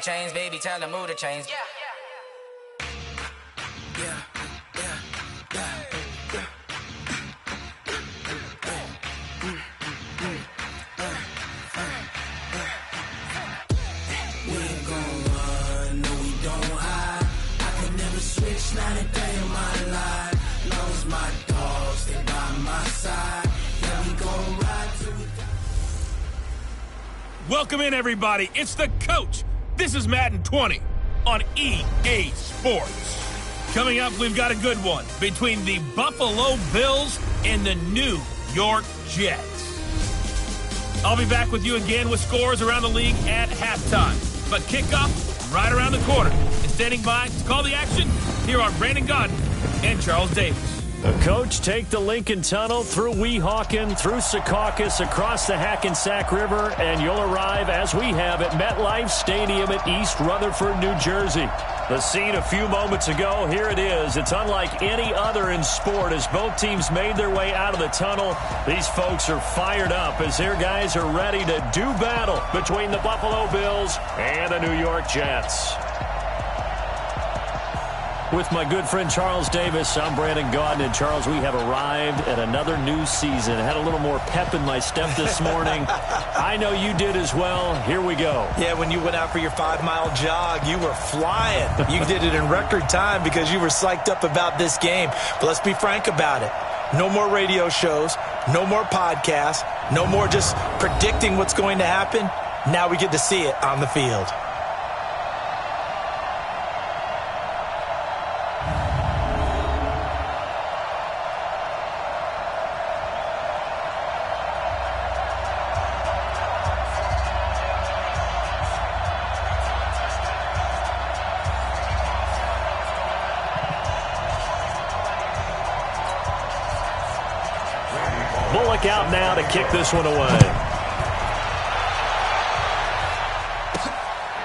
chains, baby, tell the mood to change. Not a day in my life. Lost my dogs, they by my side. Yeah, we gon' ride till we die. Welcome in, everybody. It's the coach. This is Madden 20 on EA Sports. Coming up, we've got a good one between the Buffalo Bills and the New York Jets. I'll be back with you again with scores around the league at halftime. But kickoff right around the corner. And standing by to call the action, here are Brandon Gaudin and Charles Davis. Coach, take the Lincoln Tunnel through Weehawken, through Secaucus, across the Hackensack River, and you'll arrive, as we have, at MetLife Stadium at East Rutherford, New Jersey. The scene a few moments ago, here it is. It's unlike any other in sport as both teams made their way out of the tunnel. These folks are fired up as their guys are ready to do battle between the Buffalo Bills and the New York Jets. With my good friend Charles Davis, I'm Brandon Gaudin. And Charles, we have arrived at another new season. I had a little more pep in my step this morning. I know you did as well. Here we go. Yeah, when you went out for your 5-mile jog, you were flying. You did it in record time because you were psyched up about this game. But let's be frank about it. No more radio shows, no more podcasts, no more just predicting what's going to happen. Now we get to see it on the field. Bullock out now to kick this one away.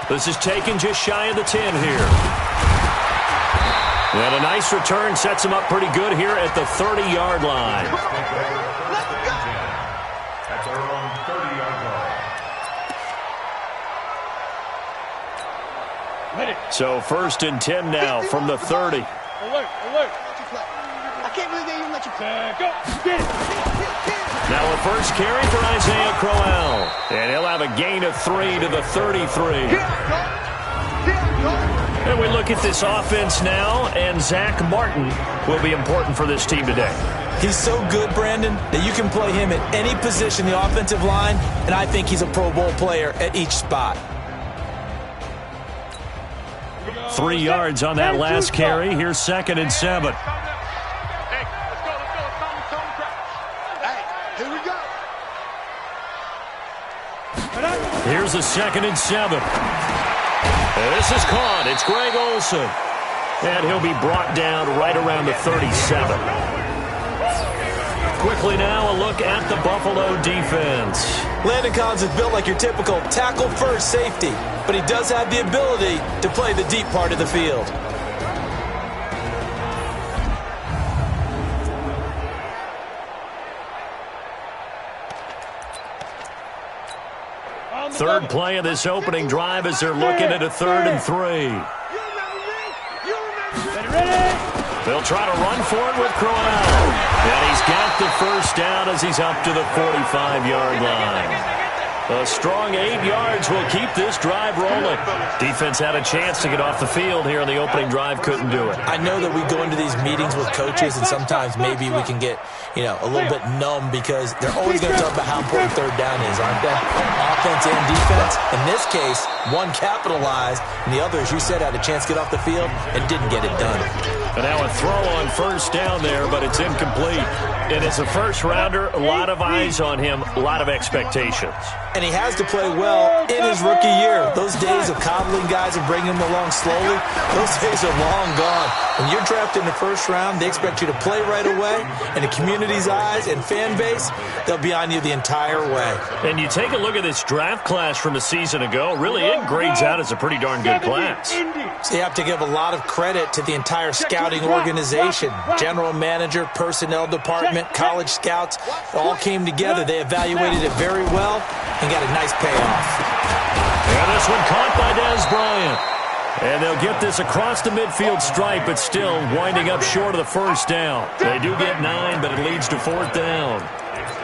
This is taken just shy of the 10 here. And a nice return sets him up pretty good here at the 30-yard line. That's our own 30-yard line. So 1st and 10 now from the 30. Alert, alert. I can't believe they even let you go. Get it. Now a first carry for Isaiah Crowell. And he'll have a gain of 3 to the 33. And we look at this offense now, and Zach Martin will be important for this team today. He's so good, Brandon, that you can play him at any position in the offensive line, and I think he's a Pro Bowl player at each spot. 3 yards on that last carry. Here's 2nd and 7. Here's a 2nd and 7. This is caught. It's Greg Olsen. And he'll be brought down right around the 37. Quickly now, a look at the Buffalo defense. Landon Collins is built like your typical tackle-first safety, but he does have the ability to play the deep part of the field. Third play of this opening drive as they're looking at a 3rd and 3. They'll try to run for it with Crowell. And he's got the first down as he's up to the 45-yard line. A strong 8 yards will keep this drive rolling. Defense had a chance to get off the field here on the opening drive, couldn't do it. I know that we go into these meetings with coaches, and sometimes maybe we can get, a little bit numb because they're always going to talk about how important third down is, aren't they? Offense and defense. In this case, one capitalized, and the other, as you said, had a chance to get off the field and didn't get it done. And now a throw on first down there, but it's incomplete. And as a first-rounder, a lot of eyes on him, a lot of expectations. And he has to play well in his rookie year. Those days of coddling guys and bringing them along slowly, those days are long gone. When you're drafted in the first round, they expect you to play right away. And the community's eyes and fan base, they'll be on you the entire way. And you take a look at this draft class from a season ago, really it grades out as a pretty darn good class. So you have to give a lot of credit to the entire scouting organization. General manager, personnel department, college scouts, all came together. They evaluated it very well and got a nice payoff. And this one caught by Dez Bryant. And they'll get this across the midfield stripe, but still winding up short of the first down. They do get 9, but it leads to 4th down.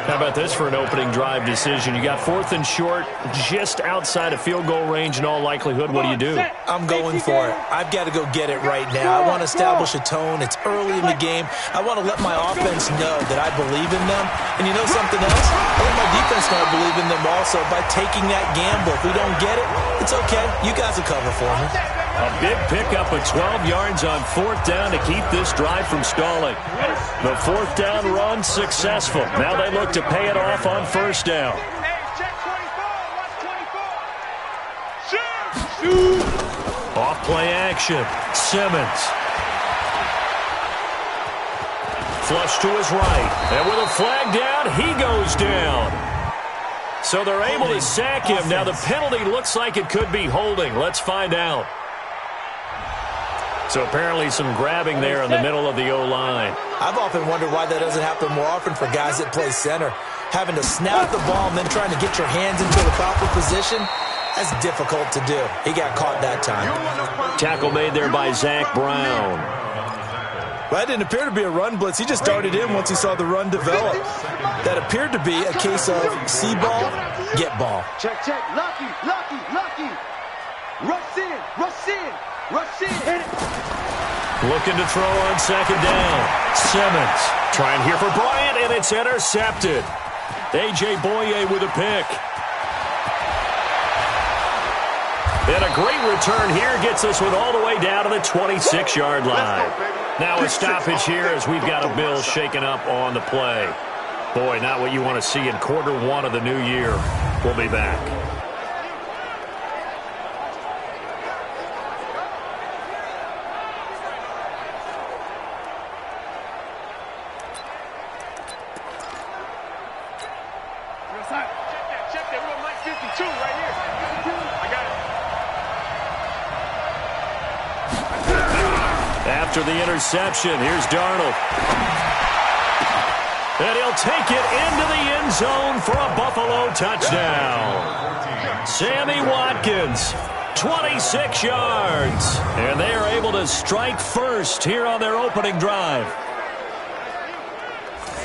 How about this for an opening drive decision? You got 4th and short, just outside of field goal range in all likelihood. What do? I'm going for it. I've got to go get it right now. I want to establish a tone. It's early in the game. I want to let my offense know that I believe in them. And you know something else? I let my defense know I believe in them also by taking that gamble. If we don't get it, it's okay. You guys will cover for me. A big pickup of 12 yards on 4th down to keep this drive from stalling. The 4th down run successful. Now they look to pay it off on 1st down. Off play action. Simmons. Flush to his right. And with a flag down, he goes down. So they're able to sack him. Now the penalty looks like it could be holding. Let's find out. So apparently some grabbing there in the middle of the O-line. I've often wondered why that doesn't happen more often for guys that play center. Having to snap the ball and then trying to get your hands into the proper position, that's difficult to do. He got caught that time. Tackle made there by Zach Brown. Well, that didn't appear to be a run blitz. He just darted in once he saw the run develop. That appeared to be a case of see ball, get ball. Check. Lucky. Rush in. Hit it. Looking to throw on 2nd down. Simmons trying here for Bryant, and it's intercepted. A.J. Boye with a pick. And a great return here gets us with all the way down to the 26-yard line. Now a stoppage here as we've got a Bills shaken up on the play. Boy, not what you want to see in quarter 1 of the new year. We'll be back. Check that. We're Mike 52 right here. I got it. After the interception, here's Darnold. And he'll take it into the end zone for a Buffalo touchdown. Sammy Watkins, 26 yards. And they are able to strike first here on their opening drive.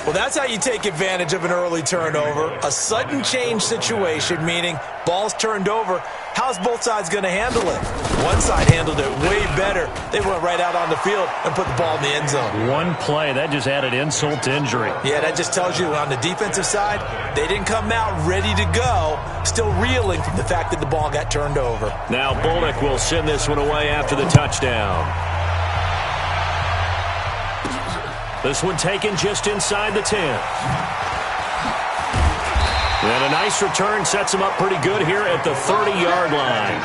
Well, that's how you take advantage of an early turnover. A sudden change situation, meaning ball's turned over. How's both sides going to handle it? One side handled it way better. They went right out on the field and put the ball in the end zone. One play, that just added insult to injury. Yeah, that just tells you on the defensive side, they didn't come out ready to go, still reeling from the fact that the ball got turned over. Now Bullock will send this one away after the touchdown. This one taken just inside the 10. And a nice return sets him up pretty good here at the 30-yard line.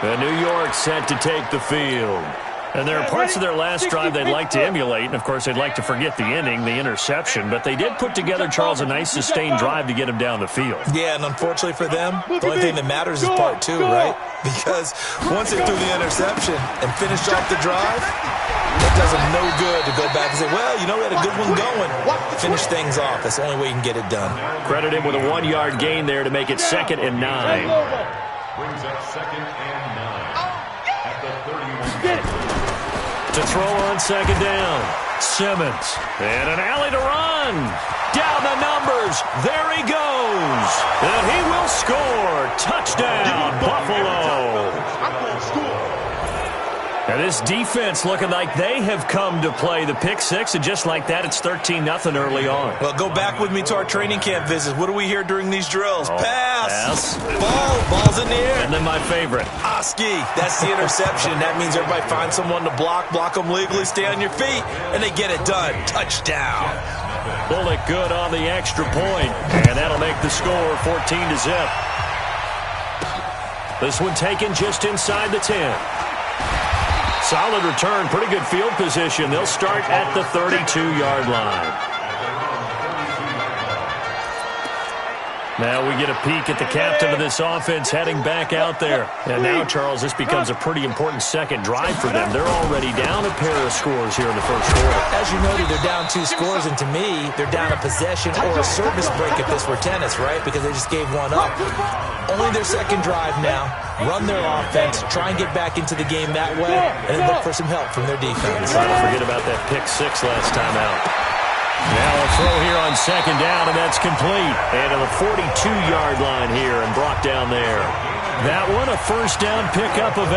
And New York set to take the field. And there are parts of their last drive they'd like to emulate. And, of course, they'd like to forget the ending, the interception. But they did put together, Charles, a nice sustained drive to get him down the field. Yeah, and unfortunately for them, the only thing that matters is part 2, right? Because once they threw the interception and finished off the drive, it does them no good to go back and say, well, you know, we had a good one going. Finish things off. That's the only way you can get it done. Credit him with a 1-yard gain there to make it 2nd and 9. Brings up 2nd and 9 at the 31. To throw on 2nd down. Simmons. And an alley to run. Down the numbers. There he goes. And he will score. Touchdown, Buffalo. And this defense looking like they have come to play. The pick 6, and just like that, it's 13-0 early on. Well, go back with me to our training camp visits. What do we hear during these drills? Pass. Ball's in the air. And then my favorite. Oski. That's the interception. That means everybody finds someone to block them legally, stay on your feet, and they get it done. Touchdown. Bullock good on the extra point, and that'll make the score 14-0. This one taken just inside the 10. Solid return, pretty good field position. They'll start at the 32-yard line. Now we get a peek at the captain of this offense heading back out there. And now, Charles, this becomes a pretty important second drive for them. They're already down a pair of scores here in the first quarter. As you noted, they're down 2 scores, and to me, they're down a possession or a service break if this were tennis, right? Because they just gave one up. Only their second drive now. Run their offense, try and get back into the game that way, and then look for some help from their defense. Trying to forget about that pick 6 last time out. Now a throw here on second down, and that's complete. And to the 42-yard line here and brought down there. That one, a first down pickup of 8.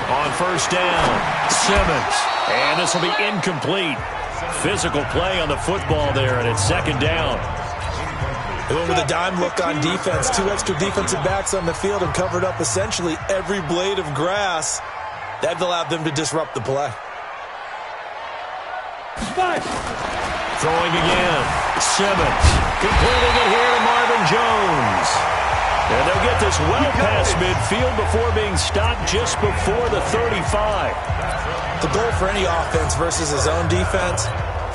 On first down, Simmons. And this will be incomplete. Physical play on the football there, and it's second down. They went with a dime look on defense. 2 extra defensive backs on the field and covered up essentially every blade of grass. That allowed them to disrupt the play. Throwing again. Simmons completing it here to Marvin Jones. And they'll get this well past midfield before being stopped just before the 35. The goal for any offense versus his own defense,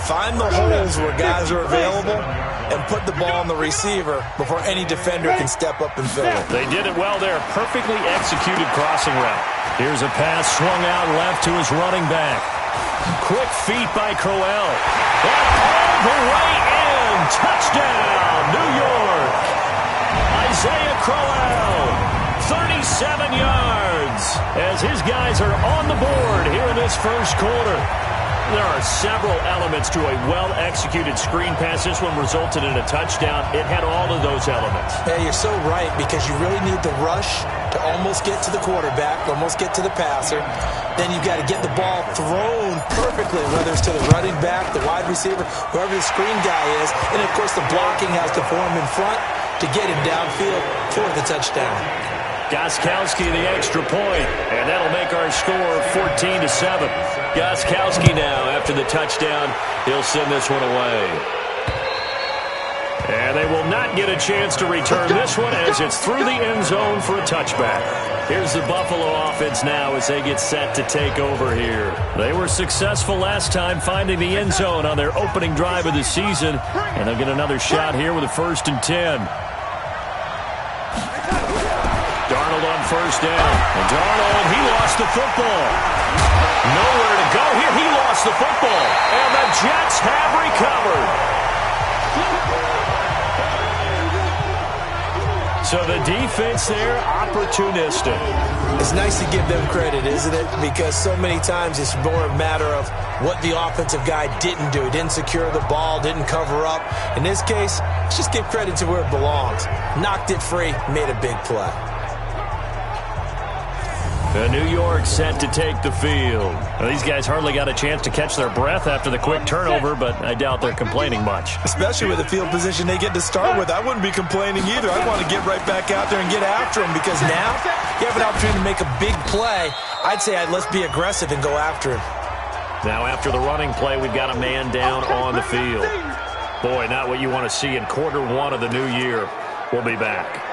find the holes where guys are available and put the ball on the receiver before any defender can step up and fill it. They did it well there. Perfectly executed crossing route. Here's a pass swung out left to his running back. Quick feet by Crowell. All the way in. Touchdown, New York. Isaiah Crowell, 37 yards, as his guys are on the board here in this first quarter. There are several elements to a well-executed screen pass. This one resulted in a touchdown. It had all of those elements. Yeah, you're so right, because you really need the rush to almost get to the quarterback, almost get to the passer. Then you've got to get the ball thrown perfectly, whether it's to the running back, the wide receiver, whoever the screen guy is. And, of course, the blocking has to form in front to get him downfield for the touchdown. Gostkowski the extra point, and that'll make our score 14-7. Gostkowski now, after the touchdown, he'll send this one away. And they will not get a chance to return this one as it's through the end zone for a touchback. Here's the Buffalo offense now as they get set to take over here. They were successful last time finding the end zone on their opening drive of the season, and they'll get another shot here with a 1st and 10. Darnold on first down. And Darnold, he lost the football. Nowhere to go here. He lost the football. And the Jets have recovered. So the defense there, opportunistic. It's nice to give them credit, isn't it? Because so many times it's more a matter of what the offensive guy didn't do. He didn't secure the ball, didn't cover up. In this case, let's just give credit to where it belongs. Knocked it free, made a big play. New York set to take the field. Well, these guys hardly got a chance to catch their breath after the quick turnover, but I doubt they're complaining much. Especially with the field position they get to start with. I wouldn't be complaining either. I want to get right back out there and get after them, because now you have an opportunity to make a big play. I'd say let's be aggressive and go after him. Now after the running play, we've got a man down on the field. Boy, not what you want to see in quarter 1 of the new year. We'll be back.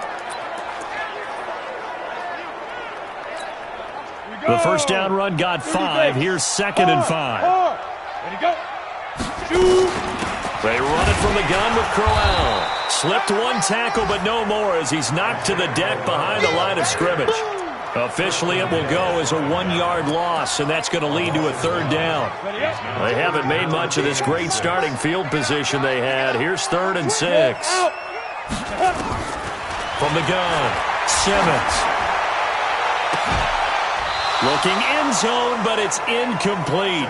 The first down run got 5. Here's 2nd and 5. Ready, go. Shoot. They run it from the gun with Crowell. Slipped one tackle, but no more as he's knocked to the deck behind the line of scrimmage. Officially, it will go as a 1-yard loss, and that's going to lead to a 3rd down. They haven't made much of this great starting field position they had. Here's 3rd and 6. From the gun, Simmons. Looking end zone, but it's incomplete.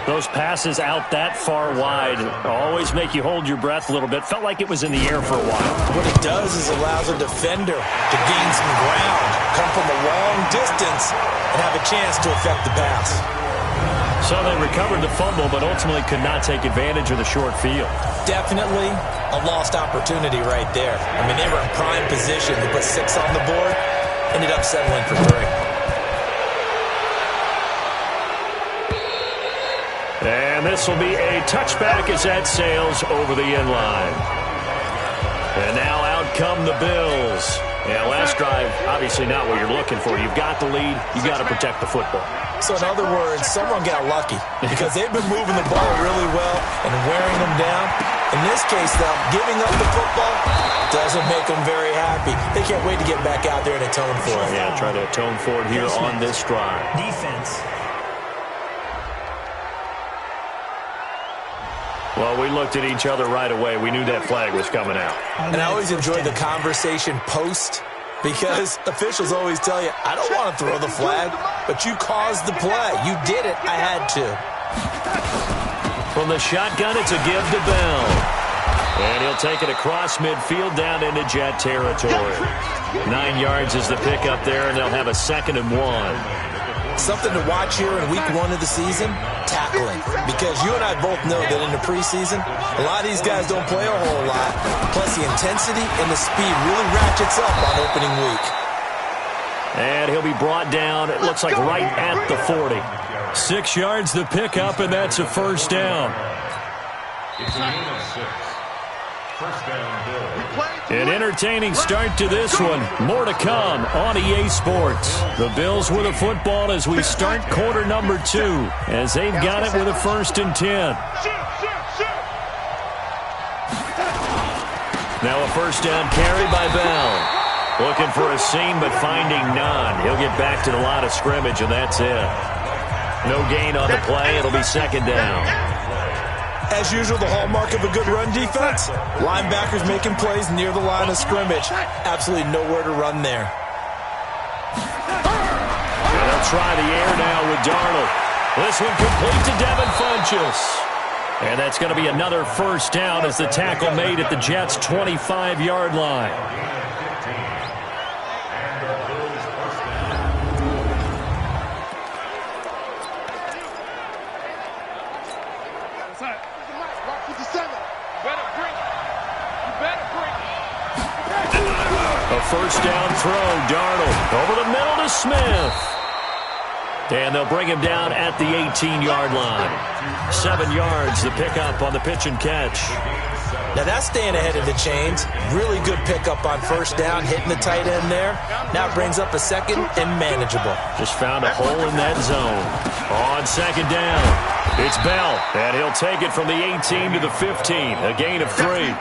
Those passes out that far wide always make you hold your breath a little bit. Felt like it was in the air for a while. What it does is allows a defender to gain some ground, come from a long distance, and have a chance to affect the pass. So they recovered the fumble, but ultimately could not take advantage of the short field. Definitely a lost opportunity right there. I mean, they were in prime position to put 6 on the board, ended up settling for 3. And this will be a touchback as that sails over the end line. And now out come the Bills. Yeah, last drive, obviously not what you're looking for. You've got the lead. You've got to protect the football. So in other words, someone got lucky because they've been moving the ball really well and wearing them down. In this case, though, giving up the football doesn't make them very happy. They can't wait to get back out there and atone for it. Yeah, try to atone for it here on this drive. Defense. Well, we looked at each other right away. We knew that flag was coming out. And I always enjoy the conversation post because officials always tell you, I don't want to throw the flag, but you caused the play. You did it. I had to. From the shotgun, it's a give to Bell. And he'll take it across midfield down into Jet territory. 9 yards is the pickup there, and they'll have a 2nd and 1. Something to watch here in week 1 of the season, tackling. Because you and I both know that in the preseason, a lot of these guys don't play a whole lot. Plus the intensity and the speed really ratchets up on opening week. And he'll be brought down, it looks like right at the 40. 6 yards the pickup, and that's a first down. It's a gain of 6. First down, Bill. An entertaining start to this one. More to come on EA Sports. The Bills with a football as we start quarter number 2, as they've got it with a 1st and 10. Now a first down carry by Bell. Looking for a seam, but finding none. He'll get back to the line of scrimmage, and that's it. No gain on the play. It'll be 2nd down. As usual, the hallmark of a good run defense, linebackers making plays near the line of scrimmage. Absolutely nowhere to run there. And they'll try the air now with Darnold. This one complete to Devin Funchess. And that's going to be another first down as the tackle made at the Jets' 25-yard line. A first down throw, Darnold over the middle to Smith. And they'll bring him down at the 18-yard line. 7 yards, the pickup on the pitch and catch. Now that's staying ahead of the chains. Really good pickup on first down, hitting the tight end there. Now it brings up a 2nd and manageable. Just found a hole in that zone. On 2nd down, it's Bell, and he'll take it from the 18 to the 15, a gain of 3.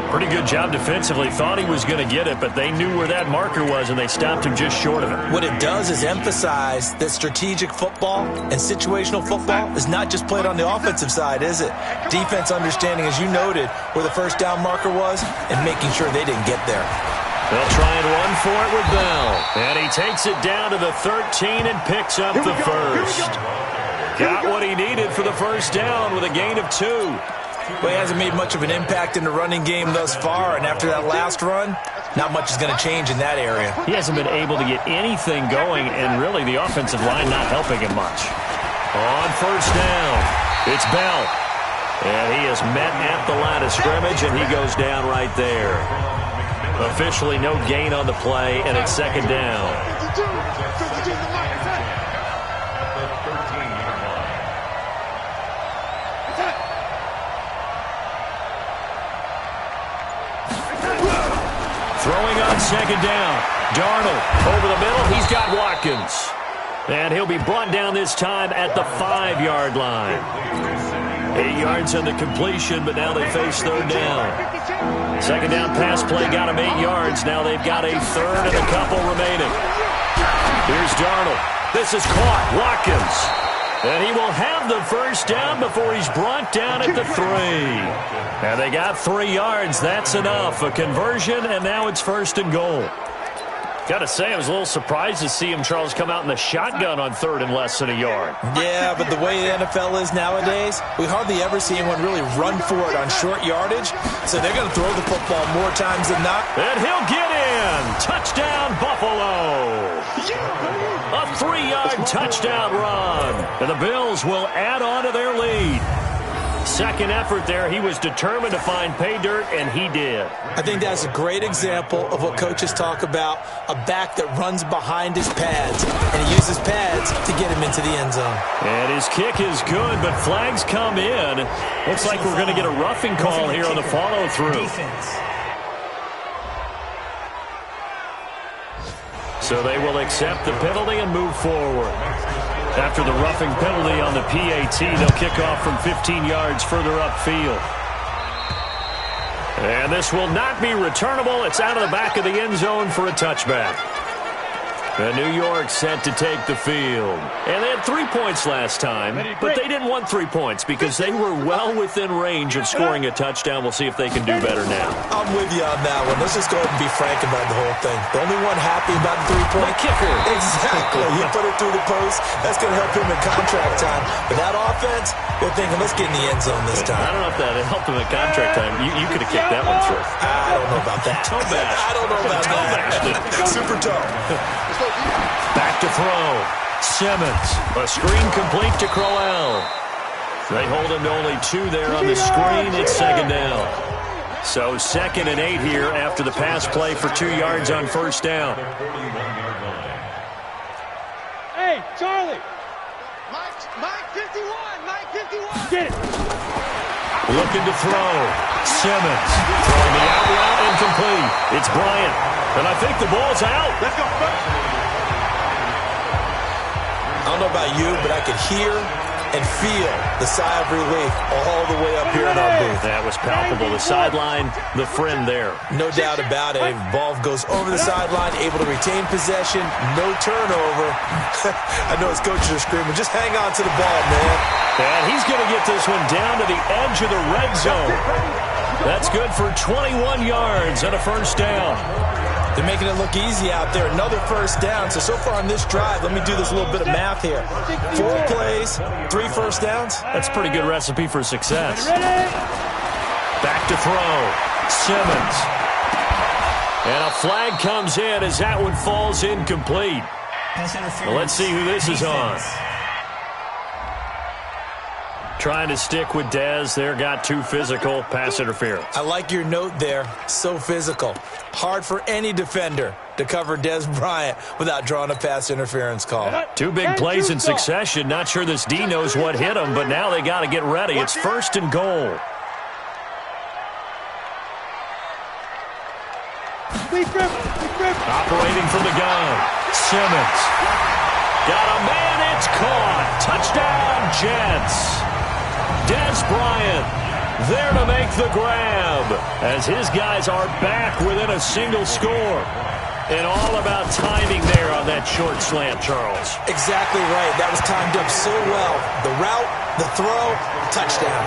Pretty good job defensively. Thought he was going to get it, but they knew where that marker was, and they stopped him just short of it. What it does is emphasize that strategic football and situational football is not just played on the offensive side, is it? Defense understanding, as you noted, where the first down marker was and making sure they didn't get there. They'll try and run for it with Bell. And he takes it down to the 13 and picks up the first. Got what he needed for the first down with a gain of 2. Well, he hasn't made much of an impact in the running game thus far, and after that last run, not much is going to change in that area. He hasn't been able to get anything going, and really the offensive line not helping him much. On first down, it's Bell. And he is met at the line of scrimmage, and he goes down right there. Officially no gain on the play, and it's 2nd down. Throwing on 2nd down. Darnold over the middle. He's got Watkins. And he'll be brought down this time at the 5-yard line. 8 yards on the completion, but now they face 3rd down. 2nd down pass play got him 8 yards. Now they've got a 3rd and a couple remaining. Here's Darnold. This is caught. Watkins. And he will have the first down before he's brought down at the 3. And they got 3 yards. That's enough. A conversion, and now it's 1st and goal. Got to say, I was a little surprised to see him, Charles, come out in the shotgun on 3rd and less than a yard. Yeah, but the way the NFL is nowadays, we hardly ever see anyone really run for it on short yardage. So they're going to throw the football more times than not. And he'll get in. Touchdown, Buffalo. A 3-yard touchdown run. And the Bills will add on to their lead. Second effort there. He was determined to find pay dirt, and he did. I think that's a great example of what coaches talk about, a back that runs behind his pads, and he uses pads to get him into the end zone. And his kick is good, but flags come in. Looks like we're going to get a roughing call here on the follow-through. So they will accept the penalty and move forward. After the roughing penalty on the PAT, they'll kick off from 15 yards further upfield. And this will not be returnable. It's out of the back of the end zone for a touchback. And New York set to take the field. And they had 3 points last time, but they didn't want 3 points because they were well within range of scoring a touchdown. We'll see if they can do better now. I'm with you on that one. Let's just go ahead and be frank about the whole thing. The only one happy about the 3-point kicker. Exactly. He put it through the post. That's going to help him in contract time. But that offense, they're thinking, let's get in the end zone this time. I don't know if that helped him in contract time. You could have kicked that one through. I don't know about that. Toe bash. I don't know about that. Super toe. Back to throw. Simmons. A screen complete to Crowell. They hold him to only 2 there on the screen. It's second down. So 2nd and 8 here after the pass play for 2 yards on first down. Hey, Charlie. Mike 51. Mike 51. Get it. Looking to throw. Simmons. Throwing the out route incomplete. It's Bryant. And I think the ball's out. Let's go. I don't know about you, but I could hear and feel the sigh of relief all the way up here in our booth. That was palpable. The sideline, the friend there. No doubt about it. Ball goes over the sideline, able to retain possession, no turnover. I know his coaches are screaming, just hang on to the ball, man. And he's going to get this one down to the edge of the red zone. That's good for 21 yards and a first down. They're making it look easy out there. Another first down. So far on this drive, let me do this little bit of math here. 4 plays, 3 first downs. That's a pretty good recipe for success. Back to throw. Simmons. And a flag comes in as that one falls incomplete. Well, let's see who this is on. Trying to stick with Dez. There, got too physical. Pass interference. I like your note there. So physical. Hard for any defender to cover Dez Bryant without drawing a pass interference call. 2 big plays in succession. Not sure this D knows what hit him, but now they got to get ready. It's 1st and goal. Operating from the gun. Simmons. Got a man. It's caught. Touchdown, Jets. Dez Bryant there to make the grab as his guys are back within a single score. And all about timing there on that short slant, Charles. Exactly right. That was timed up so well. The route, the throw, touchdown.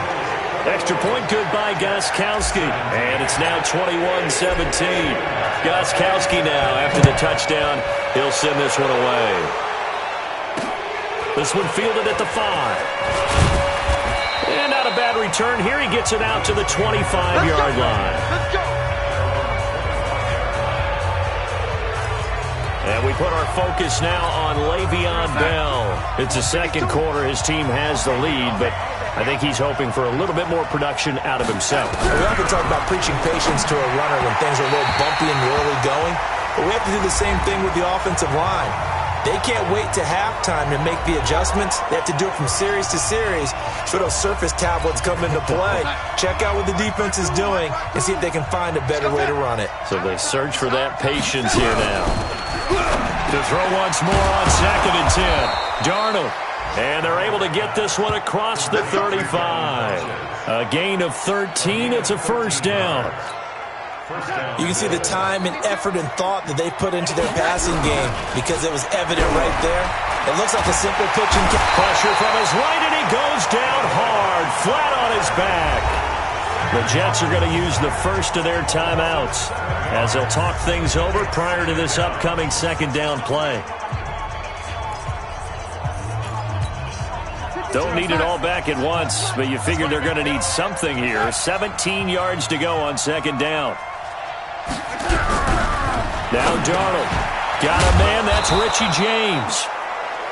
Extra point good by Gostkowski. And it's now 21-17. Gostkowski now, after the touchdown, he'll send this one away. This one fielded at the 5. And not a bad return here. He gets it out to the 25-yard line. Let's go. And we put our focus now on Le'Veon Bell. It's the second quarter. His team has the lead, but I think he's hoping for a little bit more production out of himself. We often talk about preaching patience to a runner when things are a little bumpy in the early going, but we have to do the same thing with the offensive line. They can't wait to halftime to make the adjustments. They have to do it from series to series so those surface tablets come into play. Check out what the defense is doing and see if they can find a better way to run it. So they search for that patience here now. To throw once more on 2nd and 10. Darnold. And they're able to get this one across the 35. A gain of 13. It's a first down. You can see the time and effort and thought that they put into their passing game because it was evident right there. It looks like a simple pitch and catch. Pressure from his right, and he goes down hard, flat on his back. The Jets are going to use the first of their timeouts as they'll talk things over prior to this upcoming second down play. Don't need it all back at once, but you figure they're going to need something here. 17 yards to go on second down. Now Darnold. Got a man, that's Richie James.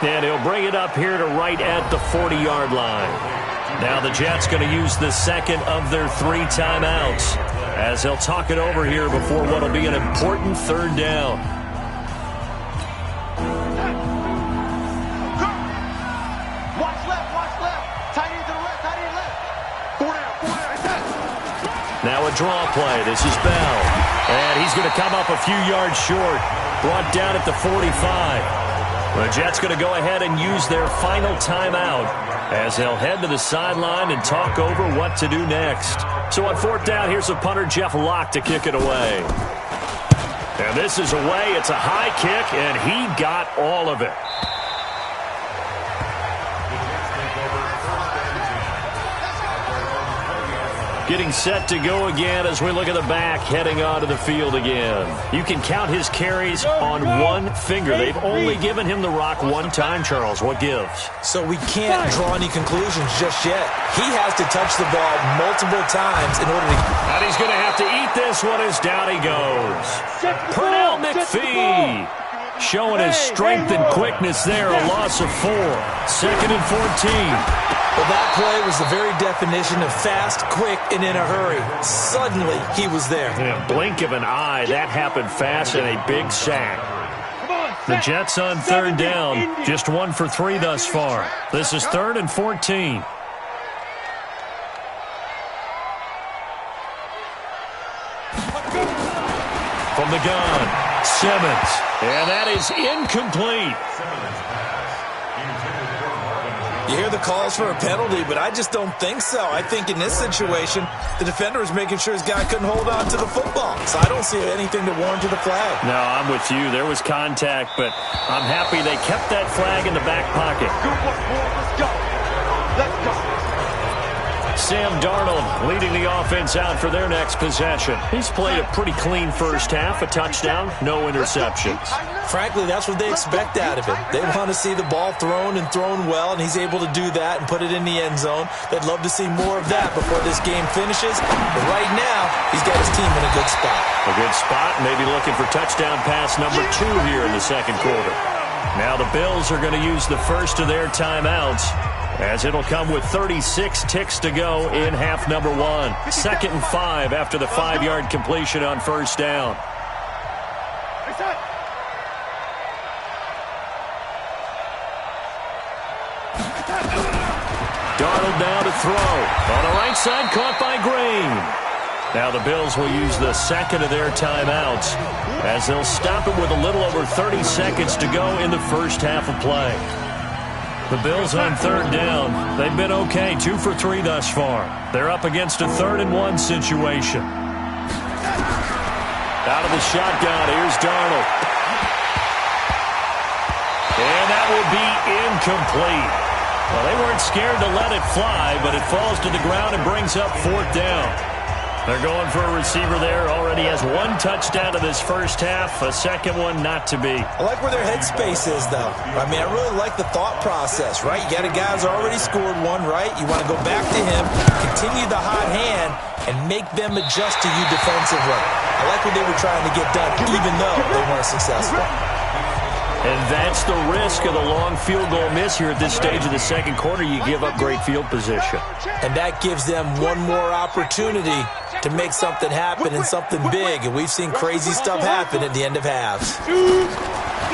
And he'll bring it up here to right at the 40-yard line. Now the Jets going to use the second of their 3 timeouts as they'll talk it over here before what will be an important third down. Watch left. Tight end to the left, tight end left. 4 down. Now a draw play. This is Bell. And he's going to come up a few yards short. brought down at the 45. The Jets going to go ahead and use their final timeout as they'll head to the sideline and talk over what to do next. So on fourth down, here's the punter, Jeff Locke, to kick it away. And this is away. It's a high kick, and he got all of it. Getting set to go again as we look at the back, heading onto the field again. You can count his carries on one finger. They've only given him the rock one time, Charles. What gives? So we can't draw any conclusions just yet. He has to touch the ball multiple times in order to... And he's going to have to eat this one as down he goes. Pernell McPhee showing his strength and quickness there. A loss of 4. 2nd and 14. Well, that play was the very definition of fast, quick, and in a hurry. Suddenly, he was there. In a blink of an eye, that happened fast and a big sack. The Jets on third down, just 1 for 3 thus far. This is 3rd and 14. From the gun, Simmons. And that is incomplete. You hear the calls for a penalty, but I just don't think so. I think in this situation, the defender is making sure his guy couldn't hold on to the football. So I don't see anything to warrant to the flag. No, I'm with you. There was contact, but I'm happy they kept that flag in the back pocket. Let's go. Let's go. Sam Darnold leading the offense out for their next possession. He's played a pretty clean first half, a touchdown, no interceptions. Frankly, that's what they expect out of him. They want to see the ball thrown and thrown well, and he's able to do that and put it in the end zone. They'd love to see more of that before this game finishes. But right now, he's got his team in a good spot. A good spot, maybe looking for touchdown pass number 2 here in the second quarter. Now the Bills are going to use the first of their timeouts, as it'll come with 36 ticks to go in half number 1. 2nd and 5 after the 5-yard completion on first down. Darnold now to throw. On the right side, caught by Green. Now the Bills will use the second of their timeouts, as they'll stop it with a little over 30 seconds to go in the first half of play. The Bills on third down. They've been okay, 2 for 3 thus far. They're up against a 3rd and 1 situation. Out of the shotgun, here's Darnold. And that will be incomplete. Well, they weren't scared to let it fly, but it falls to the ground and brings up 4th down. They're going for a receiver there. Already has 1 touchdown to this first half. A second one not to be. I like where their headspace is, though. I mean, I really like the thought process, right? You got a guy who's already scored 1, right? You want to go back to him, continue the hot hand, and make them adjust to you defensively. I like what they were trying to get done, even though they weren't successful. And that's the risk of the long field goal miss here at this stage of the second quarter. You give up great field position. And that gives them one more opportunity to make something happen and something big. And we've seen crazy stuff happen at the end of halves.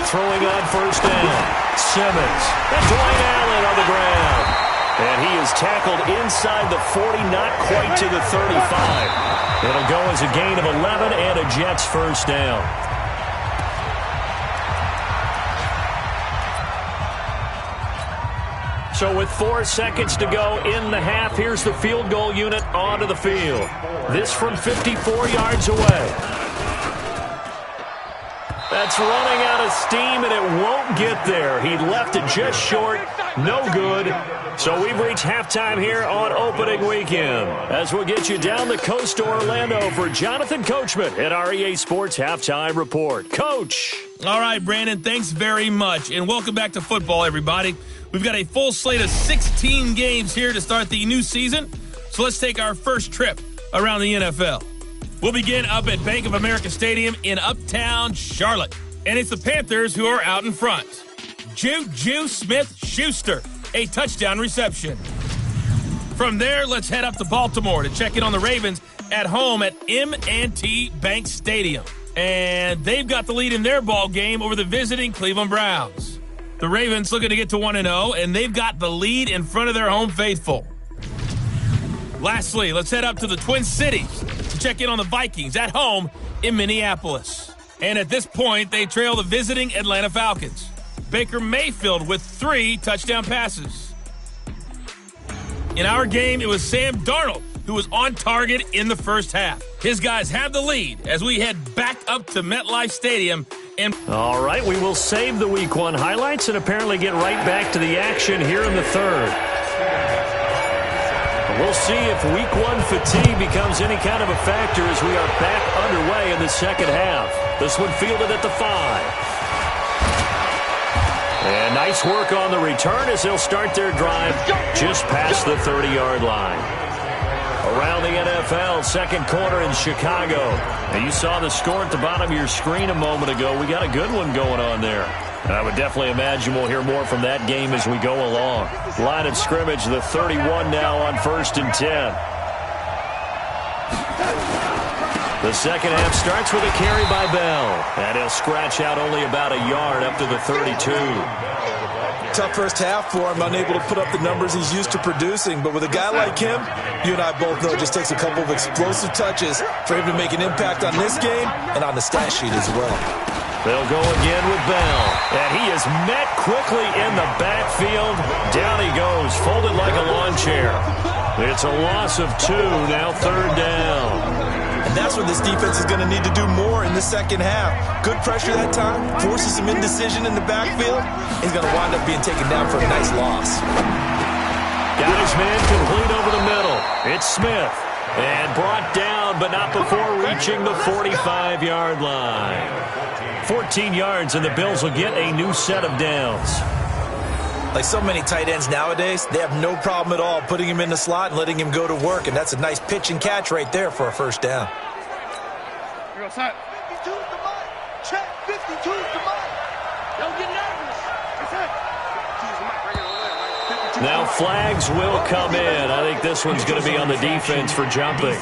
Throwing on first down, Simmons. And Dwayne Allen on the ground. And he is tackled inside the 40, not quite to the 35. It'll go as a gain of 11 and a Jets first down. So with 4 seconds to go in the half, here's the field goal unit onto the field. This from 54 yards away. That's running out of steam, and it won't get there. He left it just short. No good. So we've reached halftime here on opening weekend, as we'll get you down the coast to Orlando for Jonathan Coachman at our EA Sports Halftime Report. Coach. All right, Brandon, thanks very much. And welcome back to football, everybody. We've got a full slate of 16 games here to start the new season. So let's take our first trip around the NFL. We'll begin up at Bank of America Stadium in Uptown Charlotte. And it's the Panthers who are out in front. Juju Smith-Schuster, a touchdown reception. From there, let's head up to Baltimore to check in on the Ravens at home at M&T Bank Stadium. And they've got the lead in their ball game over the visiting Cleveland Browns. The Ravens looking to get to 1-0, and they've got the lead in front of their home faithful. Lastly, let's head up to the Twin Cities to check in on the Vikings at home in Minneapolis. And at this point, they trail the visiting Atlanta Falcons. Baker Mayfield with 3 touchdown passes. In our game, it was Sam Darnold who was on target in the first half. His guys have the lead as we head back up to MetLife Stadium. And all right, we will save the Week 1 highlights and apparently get right back to the action here in the third. We'll see if Week 1 fatigue becomes any kind of a factor as we are back underway in the second half. This one fielded at the 5. And nice work on the return as they'll start their drive just past the 30-yard line. Around the NFL, second quarter in Chicago. Now, you saw the score at the bottom of your screen a moment ago. We got a good one going on there. And I would definitely imagine we'll hear more from that game as we go along. Line of scrimmage, the 31 now on 1st and 10. The second half starts with a carry by Bell. And he'll scratch out only about a yard up to the 32. Tough first half for him, unable to put up the numbers he's used to producing. But with a guy like him, you and I both know it just takes a couple of explosive touches for him to make an impact on this game and on the stat sheet as well. They'll go again with Bell. And he is met quickly in the backfield. Down he goes, folded like a lawn chair. It's a loss of 2, now 3rd down. And that's what this defense is going to need to do more in the second half. Good pressure that time, forces some indecision in the backfield. He's going to wind up being taken down for a nice loss. Got his man complete over the middle. It's Smith. And brought down, but not before reaching the 45-yard line. 14 yards, and the Bills will get a new set of downs. Like so many tight ends nowadays, they have no problem at all putting him in the slot and letting him go to work, and that's a nice pitch and catch right there for a first down. Here goes Hunt. 52's the mark. Check. 52's the mark. Don't get nervous. That's it. 52's the mark. Bring it over there. Now flags will come in. I think this one's going to be on the defense for jumping.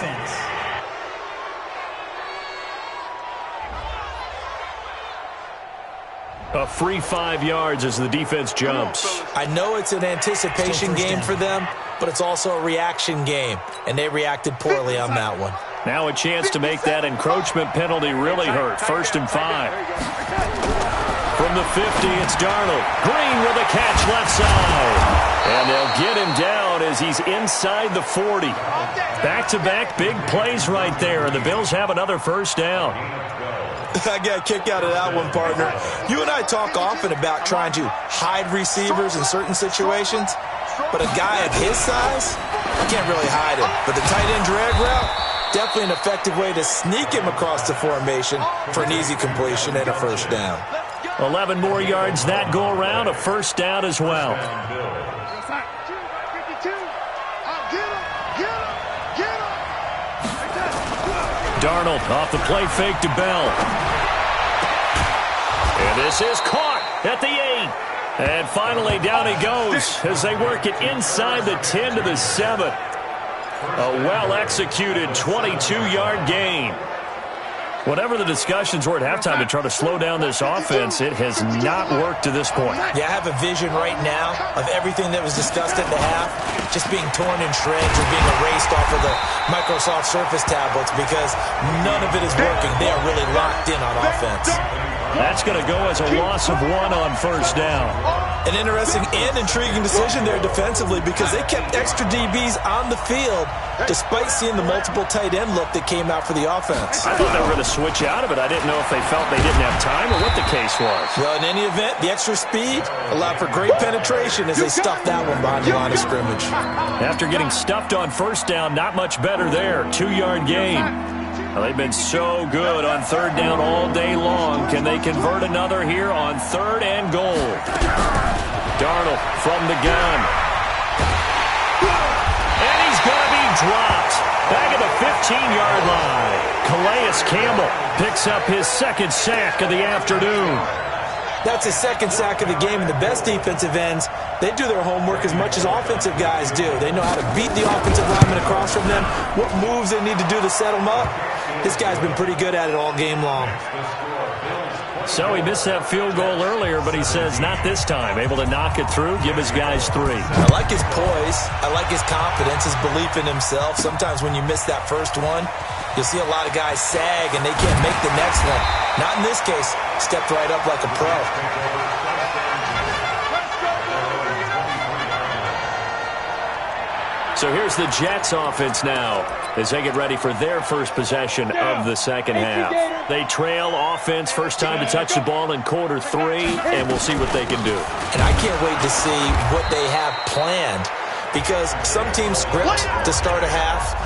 A free 5 yards as the defense jumps. I know it's an anticipation game for them, but it's also a reaction game, and they reacted poorly on that one. Now a chance to make that encroachment penalty really hurt. 1st and 5. From the 50, it's Darnold. Green with a catch left side. And they'll get him down as he's inside the 40. Back-to-back big plays right there, and the Bills have another first down. I got a kick out of that one, partner. You and I talk often about trying to hide receivers in certain situations, but a guy of his size, you can't really hide him. But the tight end drag route, definitely an effective way to sneak him across the formation for an easy completion and a first down. 11 more yards that go around, a first down as well. Darnold off the play fake to Bell. And this is caught at the 8. And finally down he goes as they work it inside the 10 to the 7. A well-executed 22-yard gain. Whatever the discussions were at halftime to try to slow down this offense, it has not worked to this point. Yeah, I have a vision right now of everything that was discussed at the half just being torn in shreds or being erased off of the Microsoft Surface tablets because none of it is working. They are really locked in on offense. That's going to go as a loss of 1 on first down. An interesting and intriguing decision there defensively because they kept extra DBs on the field despite seeing the multiple tight end look that came out for the offense. I thought they were going to switch out of it. I didn't know if they felt they didn't have time or what the case was. Well, in any event, the extra speed allowed for great penetration as they stuffed that one behind the line of scrimmage. After getting stuffed on first down, not much better there. 2-yard gain. Well, they've been so good on third down all day long. Can they convert another here on 3rd and goal? Darnold from the gun. And he's going to be dropped. Back at the 15-yard line. Calais Campbell picks up his 2nd sack of the afternoon. That's his 2nd sack of the game, and the best defensive ends, they do their homework as much as offensive guys do. They know how to beat the offensive lineman across from them, what moves they need to do to set them up. This guy's been pretty good at it all game long. So he missed that field goal earlier, but he says not this time. Able to knock it through, give his guys 3. I like his poise. I like his confidence, his belief in himself. Sometimes when you miss that first one, You'll see a lot of guys sag, and they can't make the next one. Not in this case. Stepped right up like a pro. So here's the Jets offense now as they get ready for their first possession of the second half. They trail offense, first time to touch the ball in quarter 3, and we'll see what they can do. And I can't wait to see what they have planned, because some teams script to start a half.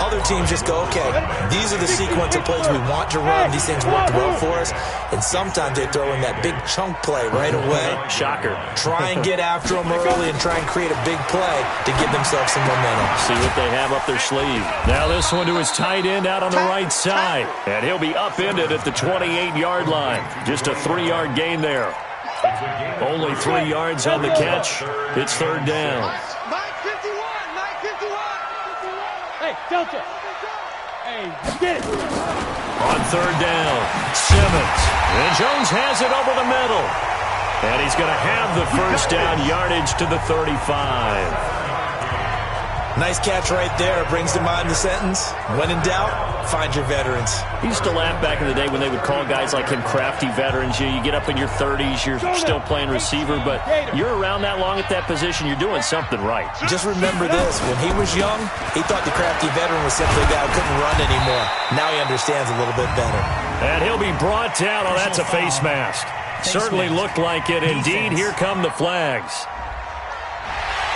Other teams just go, okay, these are the sequence of plays we want to run. These things worked well for us. And sometimes they throw in that big chunk play right away. Shocker. Try and get after them early and try and create a big play to give themselves some momentum. See what they have up their sleeve. Now this one to his tight end out on the right side. And he'll be upended at the 28-yard line. Just a 3-yard gain there. Only 3 yards on the catch. It's third down. Hey, Delta. Hey, get it. On third down, Simmons. And Jones has it over the middle. And he's going to have the first down yardage to the 35. Nice catch right there. Brings to mind the sentence, when in doubt, find your veterans. He used to laugh back in the day when they would call guys like him crafty veterans. You get up in your 30s, you're still playing receiver, but you're around that long at that position, you're doing something right. Just remember this. When he was young, he thought the crafty veteran was simply a guy who couldn't run anymore. Now he understands a little bit better. And he'll be brought down. Oh, that's a face mask. Certainly looked like it. Indeed, here come the flags.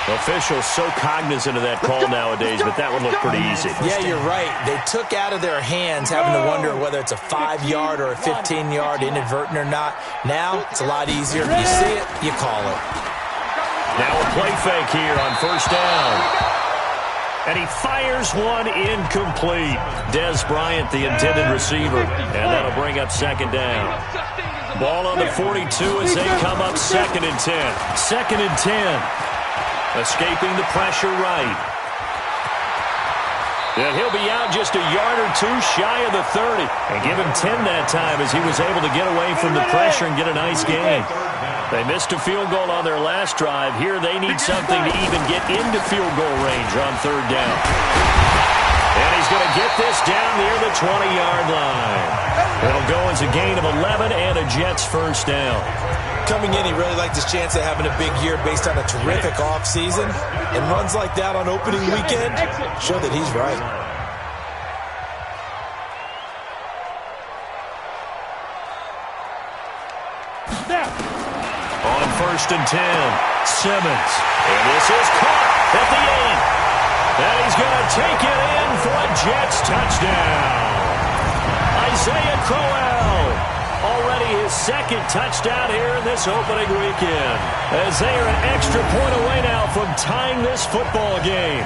Officials so cognizant of that call nowadays, but that one looked pretty easy. Yeah, you're right. They took out of their hands having to wonder whether it's a 5-yard or a 15-yard, inadvertent or not. Now, it's a lot easier. You see it, you call it. Now a play fake here on first down. And he fires one incomplete. Des Bryant, the intended receiver. And that'll bring up second down. Ball on the 42 as they come up second and 10. Second and 10. Escaping the pressure right. And he'll be out just a yard or two shy of the 30. And give him 10 that time as he was able to get away from the pressure and get a nice gain. They missed a field goal on their last drive. Here they need something to even get into field goal range on third down. And he's going to get this down near the 20-yard line. It'll go as a gain of 11 and a Jets first down. Coming in, he really liked his chance of having a big year based on a terrific offseason. And runs like that on opening weekend show that he's right. On first and 10, Simmons. And this is caught at the 8. And he's going to take it in for a Jets touchdown. Isaiah Crowell. Already his second touchdown here in this opening weekend. As they are an extra point away now from tying this football game.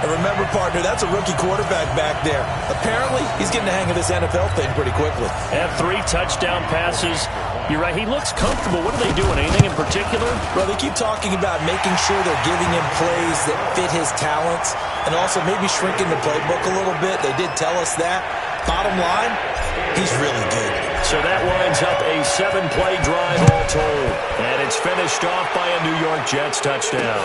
And remember, partner, that's a rookie quarterback back there. Apparently, he's getting the hang of this NFL thing pretty quickly. Have 3 touchdown passes. You're right, he looks comfortable. What are they doing? Anything in particular? Well, they keep talking about making sure they're giving him plays that fit his talents and also maybe shrinking the playbook a little bit. They did tell us that. Bottom line, he's really good. So that winds up a 7-play drive all told. And it's finished off by a New York Jets touchdown.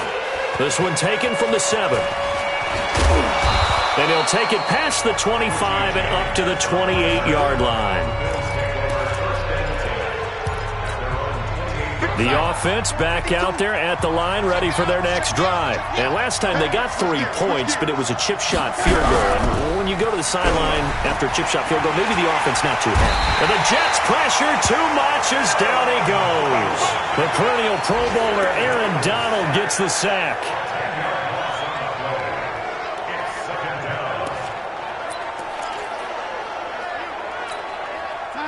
This one taken from the 7. And he'll take it past the 25 and up to the 28-yard line. The offense back out there at the line, ready for their next drive. And last time they got 3 points, but it was a chip shot field goal. And when you go to the sideline after a chip shot field goal, maybe the offense not too hard. And the Jets pressure too much as down he goes. The perennial Pro Bowler Aaron Donald gets the sack.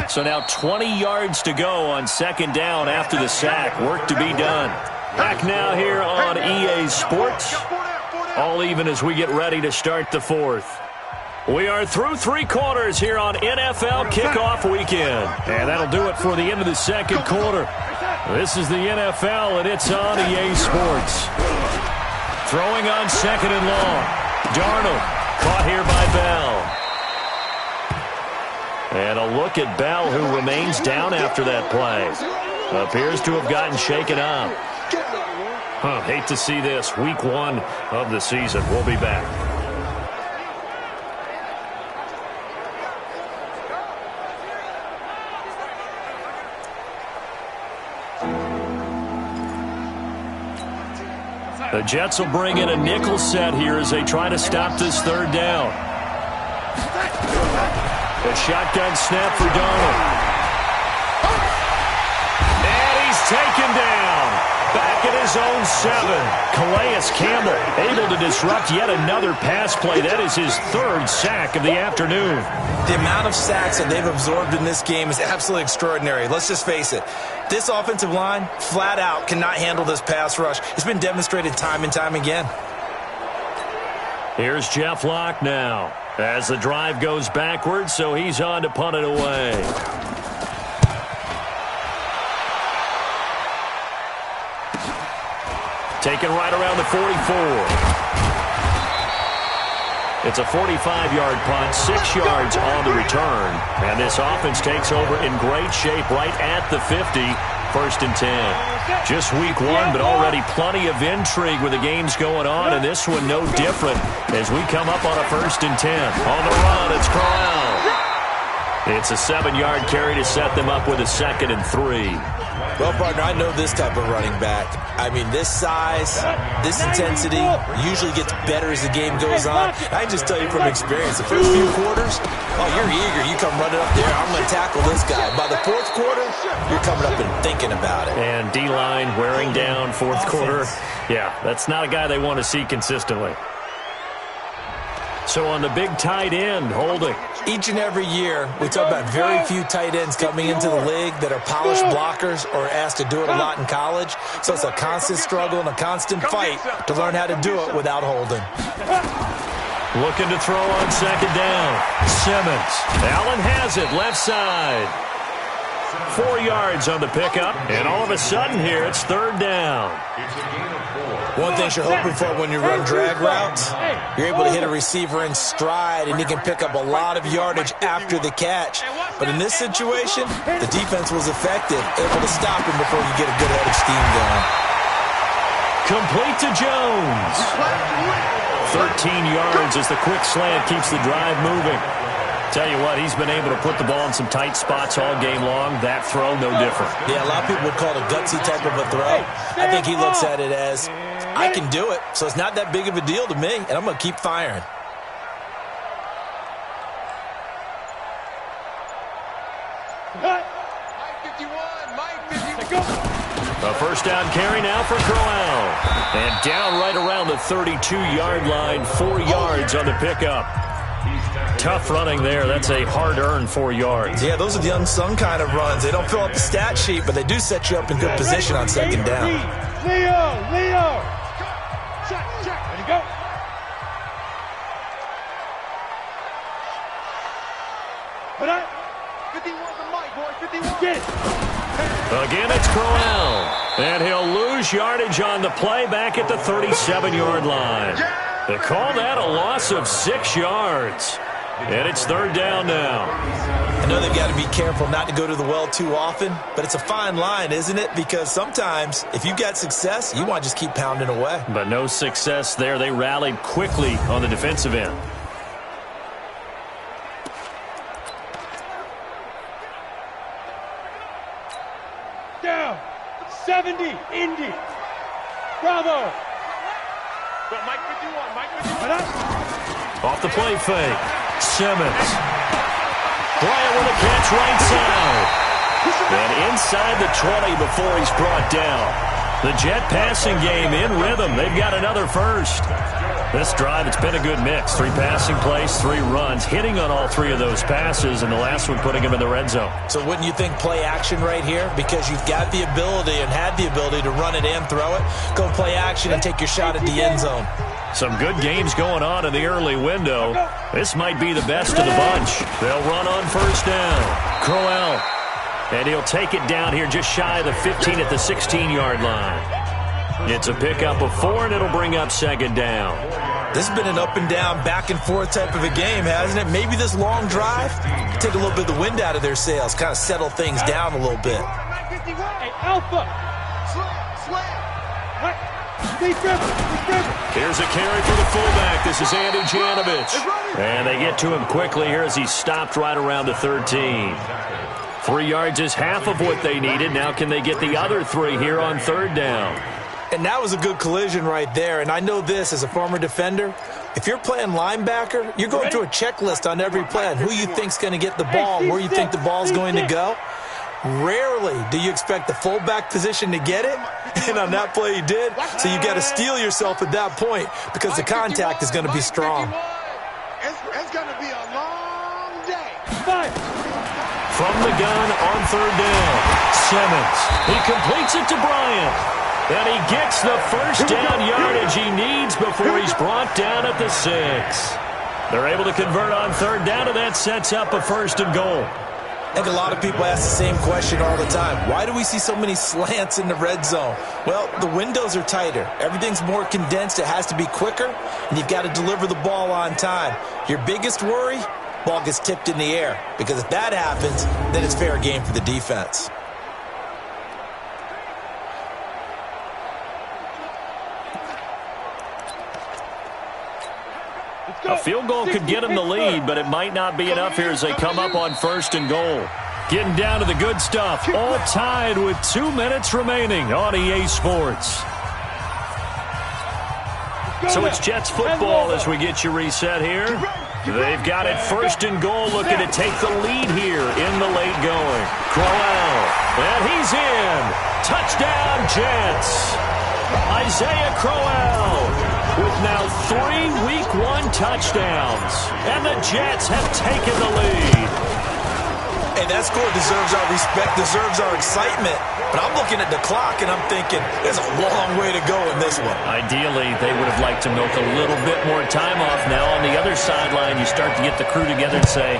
So now 20 yards to go on second down after the sack. Work to be done. Back now here on EA Sports. All even as we get ready to start the fourth. We are through 3 quarters here on NFL Kickoff Weekend. And that'll do it for the end of the second quarter. This is the NFL, and it's on EA Sports. Throwing on second and long. Darnold caught here by Bell. And a look at Bell, who remains down after that play. Appears to have gotten shaken up. Hate to see this. Week 1 of the season. We'll be back. The Jets will bring in a nickel set here as they try to stop this third down. A shotgun snap for Darnold. And he's taken down. Back at his own 7. Calais Campbell able to disrupt yet another pass play. That is his 3rd sack of the afternoon. The amount of sacks that they've absorbed in this game is absolutely extraordinary. Let's just face it. This offensive line, flat out, cannot handle this pass rush. It's been demonstrated time and time again. Here's Jeff Locke now as the drive goes backwards, so he's on to punt it away. Taken right around the 44. It's a 45-yard punt, 6 yards on the return. And this offense takes over in great shape right at the 50, 1st and 10. Just week 1, but already plenty of intrigue with the games going on, and this one no different as we come up on a 1st and 10. On the run, it's Corral. It's a 7-yard carry to set them up with a 2nd and 3. Well, partner, I know this type of running back. I mean, this size, this intensity usually gets better as the game goes on. I can just tell you from experience, the first few quarters, oh, you're eager. You come running up there, I'm going to tackle this guy. By the 4th quarter, you're coming up and thinking about it. And D-line wearing down 4th quarter. Yeah, that's not a guy they want to see consistently. So on the big tight end, Holding. Each and every year, we talk about very few tight ends coming into the league that are polished blockers or asked to do it a lot in college. So it's a constant struggle and a constant fight to learn how to do it without Holding. Looking to throw on 2nd down. Simmons. Allen has it, left side. 4 yards on the pickup, and all of a sudden here, it's 3rd down. One thing you're hoping for when you run drag routes, you're able to hit a receiver in stride, and he can pick up a lot of yardage after the catch. But in this situation, the defense was effective, able to stop him before you get a good head of steam going. Complete to Jones. 13 yards as the quick slant keeps the drive moving. Tell you what, he's been able to put the ball in some tight spots all game long. That throw, no different. Yeah, a lot of people would call it a gutsy type of a throw. I think he looks at it as, I can do it, so it's not that big of a deal to me, and I'm going to keep firing. A 1st down carry now for Corral. And down right around the 32-yard line, 4 yards on the pickup. Tough running there. That's a hard-earned 4 yards. Yeah, those are the unsung kind of runs. They don't fill up the stat sheet, but they do set you up in good position on 2nd down. Leo! Check, ready, go! Put up! 51's the mic, boy, 51! Get it! Again, it's Corral. And he'll lose yardage on the play back at the 37-yard line. They call that a loss of 6 yards. And it's 3rd down now. I know they've got to be careful not to go to the well too often, but it's a fine line, isn't it? Because sometimes, if you've got success, you want to just keep pounding away. But no success there. They rallied quickly on the defensive end. Down! 70, Indy! Bravo! Mike 51, Mike 51. Off the play fake. Simmons. Bryant with a catch right side. And inside the 20 before he's brought down. The Jet passing game in rhythm. They've got another 1st. This drive, it's been a good mix. 3 passing plays, 3 runs, hitting on all 3 of those passes, and the last one putting him in the red zone. So wouldn't you think play action right here? Because you've got the ability and had the ability to run it and throw it. Go play action and take your shot at the end zone. Some good games going on in the early window. This might be the best of the bunch. They'll run on 1st down. Corral. And he'll take it down here just shy of the 15 at the 16-yard line. It's a pickup of 4, and it'll bring up 2nd down. This has been an up-and-down, back-and-forth type of a game, hasn't it? Maybe this long drive take a little bit of the wind out of their sails, kind of settle things down a little bit. Hey, Alpha! Slam! Here's a carry for the fullback. This is Andy Janovich. And they get to him quickly here as he stopped right around the 13. 3 yards is half of what they needed. Now can they get the other 3 here on 3rd down? And that was a good collision right there. And I know this as a former defender. If you're playing linebacker, you're going through a checklist on every play on who you think's going to get the ball, where you think the ball's going to go. Rarely do you expect the fullback position to get it, and on that play he did. So you got to steel yourself at that point because the contact is going to be strong. It's going to be a long day. From the gun on third down, Simmons. He completes it to Bryant. And he gets the first down yardage he needs before he's brought down at the 6. They're able to convert on third down, and that sets up a 1st and goal. I think a lot of people ask the same question all the time. Why do we see so many slants in the red zone? Well, the windows are tighter. Everything's more condensed. It has to be quicker, and you've got to deliver the ball on time. Your biggest worry, ball gets tipped in the air, because if that happens, then it's fair game for the defense. A field goal could get them the lead, but it might not be enough here as they come up on 1st and goal. Getting down to the good stuff, all tied with 2 minutes remaining on EA Sports. So it's Jets football as we get you reset here. They've got it 1st and goal, looking to take the lead here in the late going. Crowell, and he's in. Touchdown, Jets. Isaiah Crowell with now 3 Week 1 touchdowns. And the Jets have taken the lead. Hey, that score deserves our respect, deserves our excitement. But I'm looking at the clock, and I'm thinking there's a long way to go in this one. Ideally, they would have liked to milk a little bit more time off. Now on the other sideline, you start to get the crew together and say,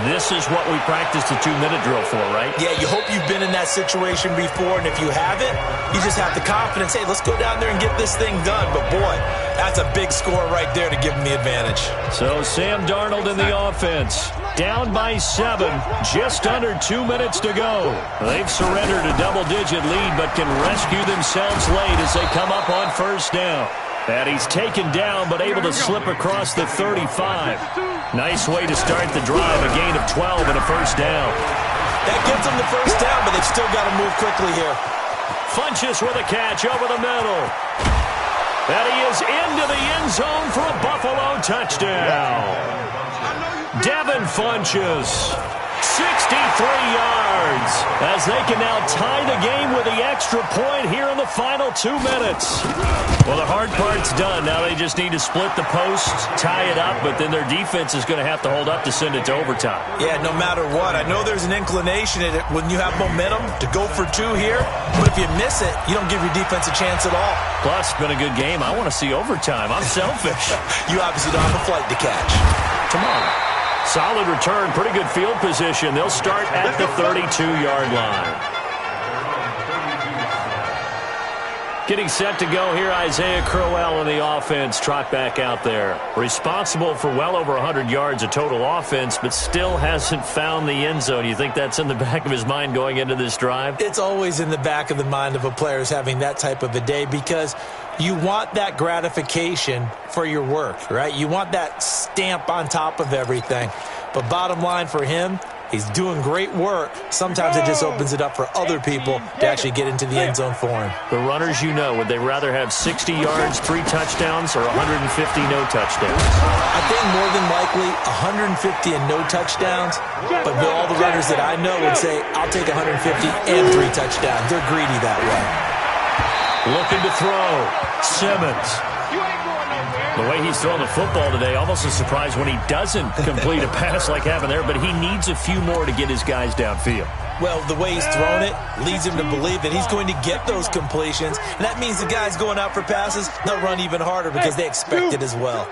this is what we practiced the 2-minute drill for, right? Yeah, you hope you've been in that situation before, and if you haven't, you just have the confidence, hey, let's go down there and get this thing done. But, boy, that's a big score right there to give them the advantage. So Sam Darnold in the offense, down by 7, just under 2 minutes to go. They've surrendered a double-digit lead, but can rescue themselves late as they come up on 1st down. And he's taken down, but able to slip across the 35. Nice way to start the drive, a gain of 12 and a 1st down. That gives them the 1st down, but they've still got to move quickly here. Funchess with a catch over the middle. And he is into the end zone for a Buffalo touchdown. Devin Funchess, 63 yards, as they can now tie the game with the extra point here in the final 2 minutes. Well, the hard part's done. Now they just need to split the post, tie it up, but then their defense is going to have to hold up to send it to overtime. Yeah, no matter what. I know there's an inclination in it when you have momentum to go for 2 here, but if you miss it, you don't give your defense a chance at all. Plus, it's been a good game. I want to see overtime. I'm selfish. You obviously don't have a flight to catch. Tomorrow. Solid return, pretty good field position. They'll start at the 32-yard line. Getting set to go here, Isaiah Crowell in the offense. Trot back out there. Responsible for well over 100 yards of total offense, but still hasn't found the end zone. You think that's in the back of his mind going into this drive? It's always in the back of the mind of a player who's having that type of a day, because you want that gratification for your work, right? You want that stamp on top of everything. But bottom line for him, he's doing great work. Sometimes it just opens it up for other people to actually get into the end zone for him. The runners, you know, would they rather have 60 yards, 3 touchdowns, or 150 no touchdowns? I think more than likely 150 and no touchdowns. But all the runners that I know would say, I'll take 150 and 3 touchdowns. They're greedy that way. Looking to throw. Simmons. The way he's throwing the football today, almost a surprise when he doesn't complete a pass like happened there, but he needs a few more to get his guys downfield. Well, the way he's thrown it leads him to believe that he's going to get those completions, and that means the guys going out for passes, they'll run even harder because they expect it as well.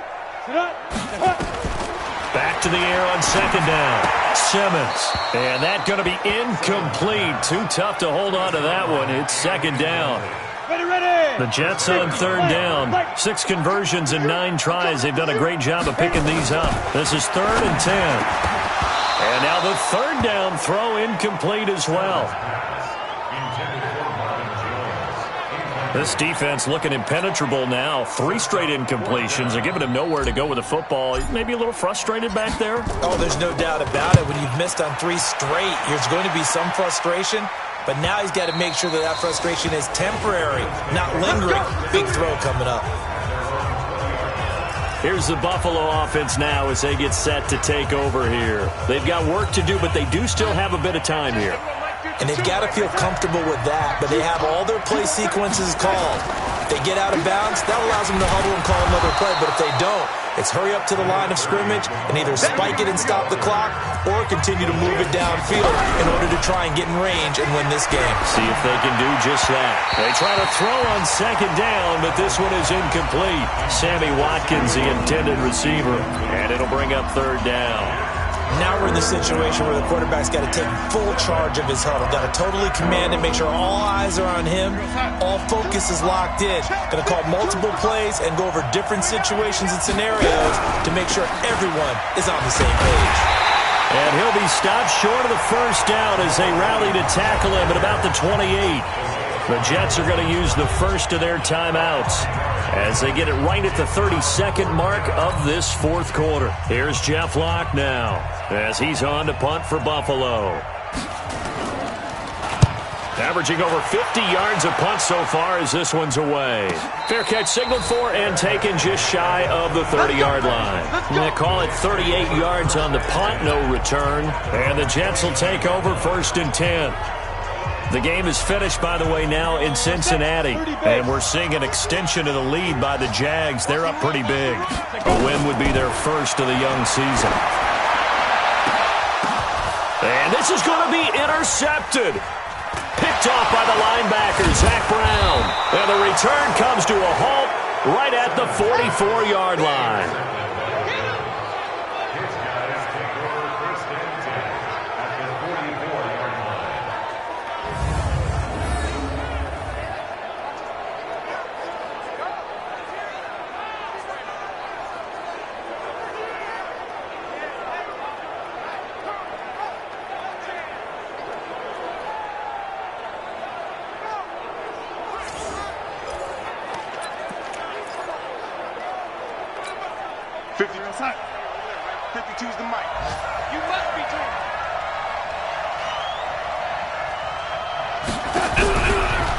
Back to the air on 2nd down. Simmons. And that's going to be incomplete. Too tough to hold on to that one. It's 2nd down. The Jets on 3rd down. 6 conversions and 9 tries. They've done a great job of picking these up. This is 3rd and 10. And now the 3rd down throw incomplete as well. This defense looking impenetrable now. 3 straight incompletions. They're giving him nowhere to go with the football. Maybe a little frustrated back there. Oh, there's no doubt about it. When you've missed on 3 straight, there's going to be some frustration. but now he's got to make sure that that frustration is temporary, not lingering. Big throw coming up. Here's the Buffalo offense now as they get set to take over here. They've got work to do, but they do still have a bit of time here. And they've got to feel comfortable with that, but they have all their play sequences called. If they get out of bounds, that allows them to huddle and call another play, but if they don't, it's hurry up to the line of scrimmage and either spike it and stop the clock or continue to move it downfield in order to try and get in range and win this game. See if they can do just that. They try to throw on second down, but this one is incomplete. Sammy Watkins, the intended receiver, and it'll bring up third down. Now we're in the situation where the quarterback's got to take full charge of his huddle. Got to totally command it, make sure all eyes are on him. All focus is locked in. Going to call multiple plays and go over different situations and scenarios to make sure everyone is on the same page. And he'll be stopped short of the first down as they rally to tackle him at about the 28. The Jets are going to use the first of their timeouts as they get it right at the 32nd mark of this fourth quarter. Here's Jeff Locke now as he's on to punt for Buffalo. Averaging over 50 yards a punt so far as this one's away. Fair catch signaled for and taken just shy of the 30-yard line. They call it 38 yards on the punt, no return. And the Jets will take over 1st and 10. The game is finished, by the way, now in Cincinnati. And we're seeing an extension of the lead by the Jags. They're up pretty big. A win would be their first of the young season. And this is going to be intercepted. Picked off by the linebacker, Zach Brown. And the return comes to a halt right at the 44-yard line.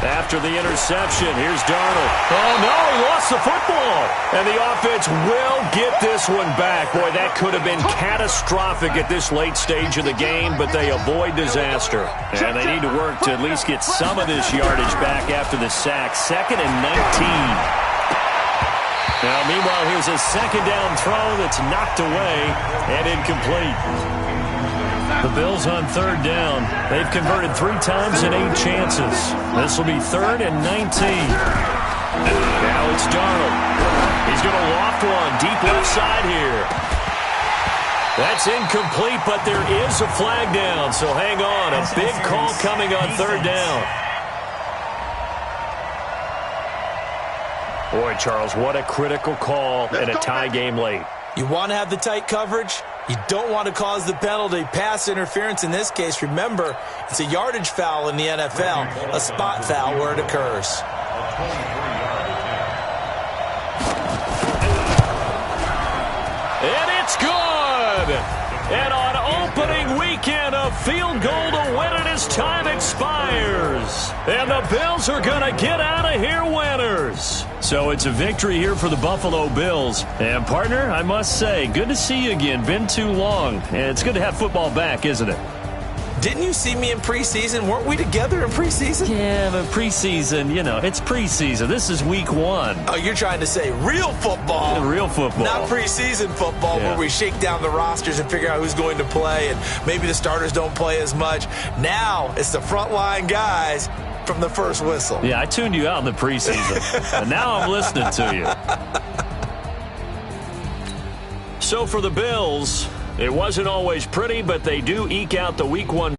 After the interception, here's Darnold. Oh, no, he lost the football. And the offense will get this one back. Boy, that could have been catastrophic at this late stage of the game, but they avoid disaster. And they need to work to at least get some of this yardage back after the sack. 2nd and 19. Now, meanwhile, here's a second down throw that's knocked away and incomplete. The Bills on 3rd down. They've converted 3 times in 8 chances. This will be 3rd and 19. Now it's Darnold. He's going to loft one deep left side here. That's incomplete, but there is a flag down, so hang on. A big call coming on 3rd down. Boy, Charles, what a critical call in a tie game late. You want to have the tight coverage? You don't want to cause the penalty. Pass interference in this case, remember, it's a yardage foul in the NFL, a spot foul where it occurs. And it's good! And on opening weekend, a field goal to win it as time expires. And the Bills are going to get out of here winners. So it's a victory here for the Buffalo Bills. And, partner, I must say, good to see you again. Been too long. And it's good to have football back, isn't it? Didn't you see me in preseason? Weren't we together in preseason? Yeah, but preseason, you know, it's preseason. This is week 1. Oh, you're trying to say real football. Real football. Not preseason football where we shake down the rosters and figure out who's going to play and maybe the starters don't play as much. Now it's the frontline guys from the first whistle. Yeah, I tuned you out in the preseason. And now I'm listening to you. So for the Bills, it wasn't always pretty, but they do eke out the week 1